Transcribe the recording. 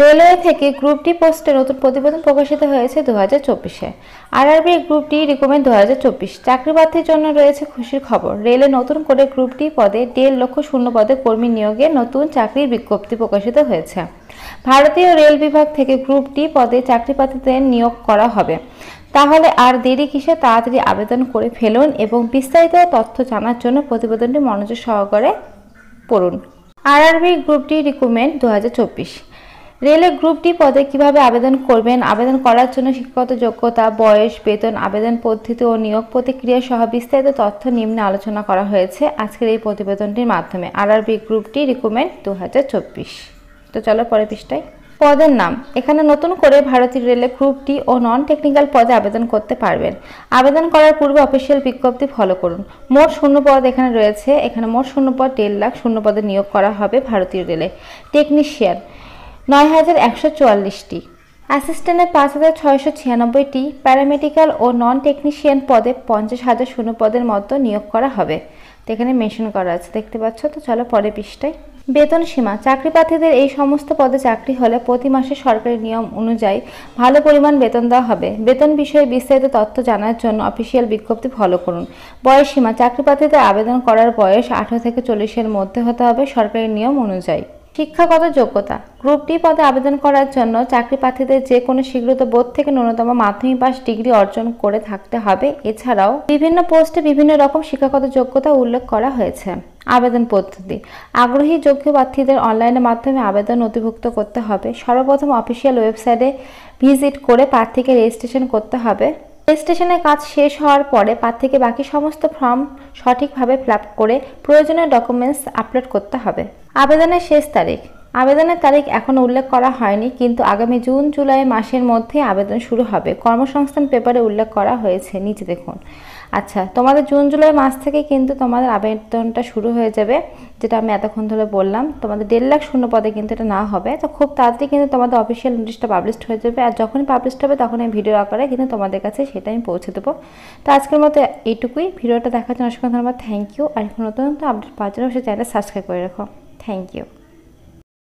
Railway থেকে group D পোস্টে নতুন প্রতিবেদন প্রকাশিত হয়েছে 2024-এ। আরআরবি গ্রুপ ডি রিক্রুটমেন্ট 2024 চাকরি প্রার্থীর জন্য রয়েছে খুশির খবর। রেলে নতুন করে গ্রুপ ডি পদে 1.5 লক্ষ শূন্য পদে কর্মী নিয়োগে নতুন চাকরির বিজ্ঞপ্তি প্রকাশিত হয়েছে। ভারতীয় রেল বিভাগ থেকে গ্রুপ ডি পদে চাকরি প্রার্থীদের নিয়োগ করা হবে। তাহলে আর দেরি কিসে, তাড়াতাড়ি আবেদন করে ফেলুন এবং বিস্তারিত তথ্য জানার জন্য প্রতিবেদনটি মনোযোগ সহকারে পড়ুন। RRB group D recruitment 2024। রেলে গ্রুপ ডি পদে কিভাবে আবেদন করবেন, আবেদন করার জন্য শিক্ষাগত যোগ্যতা, বয়স, বেতন, আবেদন পদ্ধতি ও নিয়োগ প্রক্রিয়া সহ বিস্তারিত তথ্য নিম্নে আলোচনা করা হয়েছে আজকের এই প্রতিবেদনটির মাধ্যমে। RRB group D recruitment 2024। তো চলো পরের পৃষ্ঠায়। পদের নাম। এখানে নতুন করে ভারতীয় রেলে গ্রুপ ডি ও নন টেকনিক্যাল পদে আবেদন করতে পারবেন। আবেদন করার পূর্বে অফিসিয়াল বিজ্ঞপ্তি ফলো করুন। মোট শূন্য পদ এখানে রয়েছে। এখানে মোট শূন্য পদ 1.5 লাখ শূন্য পদে নিয়োগ করা হবে ভারতীয় রেলে। টেকনিশিয়ান 9,144টি, অ্যাসিস্ট্যান্টে 5,696টি, প্যারামেডিক্যাল ও নন টেকনিশিয়ান পদে 50,000 শূন্য পদের মতো নিয়োগ করা হবে। তো এখানে মেনশন করা আছে, দেখতে পাচ্ছ। তো চলো পরের পৃষ্ঠায়। বেতন সীমা। চাকরি প্রার্থীদের এই সমস্ত পদে চাকরি হলে প্রতি মাসে সরকারি নিয়ম অনুযায়ী ভালো পরিমাণ বেতন দেওয়া হবে। বেতন বিষয়ে বিস্তারিত তথ্য জানার জন্য অফিসিয়াল বিজ্ঞপ্তি ফলো করুন। বয়স সীমা। চাকরি প্রার্থীদের আবেদন করার বয়স 18 থেকে 40-এর মধ্যে হতে হবে সরকারি নিয়ম অনুযায়ী। শিক্ষাগত যোগ্যতা। গ্রুপ ডি পদে আবেদন করার জন্য চাকরি প্রার্থীদের যে কোনো স্বীকৃত বোর্ড থেকে ন্যূনতম মাধ্যমিক পাস ডিগ্রি অর্জন করে থাকতে হবে। এছাড়াও বিভিন্ন পোস্টে বিভিন্ন রকম শিক্ষাগত যোগ্যতা উল্লেখ করা হয়েছে। আবেদন পদ্ধতি। আগ্রহী যোগ্য প্রার্থীদের অনলাইনের মাধ্যমে আবেদন নথিভুক্ত করতে হবে। সর্বপ্রথম অফিসিয়াল ওয়েবসাইটে ভিজিট করে প্রার্থীকে রেজিস্ট্রেশন করতে হবে। রেজিস্ট্রেশনের কাজ শেষ হওয়ার পরে প্রার্থীকে বাকি সমস্ত ফর্ম সঠিকভাবে ফিল আপ করে প্রয়োজনীয় ডকুমেন্টস আপলোড করতে হবে। আবেদনের শেষ তারিখ। আবেদনের তারিখ এখনো উল্লেখ করা হয়নি, কিন্তু আগামী জুন জুলাই মাসের মধ্যে আবেদন শুরু হবে। কর্মসংস্থান পেপারে উল্লেখ করা হয়েছে, নিচে দেখুন। আচ্ছা, তোমাদের জুন জুলাই মাস থেকে কিন্তু তোমাদের আবেদনটা শুরু হয়ে যাবে, যেটা আমি এতক্ষণ ধরে বললাম। তোমাদের 1.5 লাখ শূন্য পদে কিন্তু এটা না হবে। তো খুব তাড়াতাড়ি কিন্তু তোমাদের অফিসিয়াল নোটিশটা পাবলিশড হয়ে যাবে, আর যখনই পাবলিশড হবে তখন এই ভিডিও আকারে কিন্তু তোমাদের কাছে সেটা আমি পৌঁছে দেবো। তো আজকের মতো এইটুকুই। ভিডিওটা দেখার জন্য অসংখ্য ধন্যবাদ। Thank you. আর এখন নতুন আপডেট পাওয়ার জন্য চ্যানেল সাবস্ক্রাইব করে রাখো। Thank you.